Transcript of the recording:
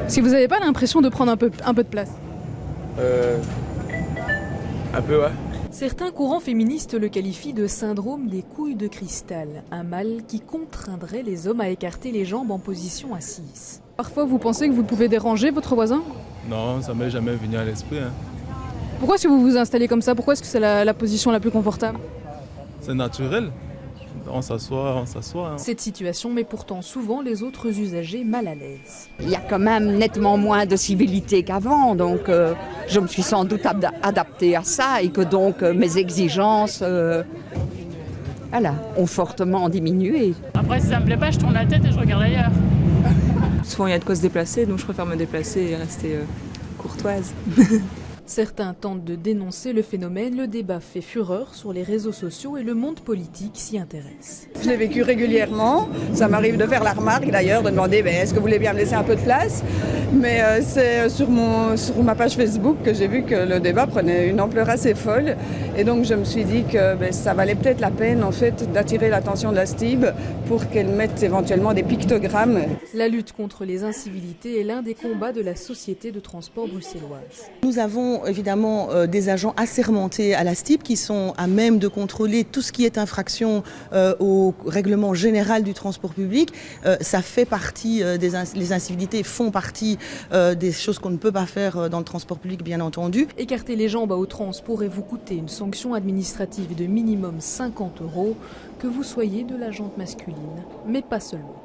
Si vous n'avez pas l'impression de prendre un peu de place? Un peu, ouais. Certains courants féministes le qualifient de syndrome des couilles de cristal, un mal qui contraindrait les hommes à écarter les jambes en position assise. Parfois, vous pensez que vous pouvez déranger votre voisin? Non, ça m'est jamais venu à l'esprit. Hein. Pourquoi est-ce que vous vous installez comme ça? Pourquoi est-ce que c'est la position la plus confortable? C'est naturel. On s'assoit, on s'assoit. Hein. Cette situation met pourtant souvent les autres usagers mal à l'aise. Il y a quand même nettement moins de civilité qu'avant, donc je me suis sans doute adaptée à ça et que donc mes exigences ont fortement diminué. Après, si ça me plaît pas, je tourne la tête et je regarde ailleurs. Souvent, il y a de quoi se déplacer, donc je préfère me déplacer et rester courtoise. Certains tentent de dénoncer le phénomène, le débat fait fureur sur les réseaux sociaux et le monde politique s'y intéresse. Je l'ai vécu régulièrement, ça m'arrive de faire la remarque d'ailleurs, de demander est-ce que vous voulez bien me laisser un peu de place, mais c'est sur ma page Facebook que j'ai vu que le débat prenait une ampleur assez folle et donc je me suis dit que ça valait peut-être la peine en fait d'attirer l'attention de la STIB pour qu'elle mette éventuellement des pictogrammes. La lutte contre les incivilités est l'un des combats de la société de transport bruxelloise. Nous avons évidemment des agents assermentés à la STIB qui sont à même de contrôler tout ce qui est infraction au règlement général du transport public. Ça fait partie, les incivilités font partie des choses qu'on ne peut pas faire dans le transport public, bien entendu. Écarter les jambes à outrance pourrait vous coûter une sanction administrative de minimum 50 €, que vous soyez de la jante masculine, mais pas seulement.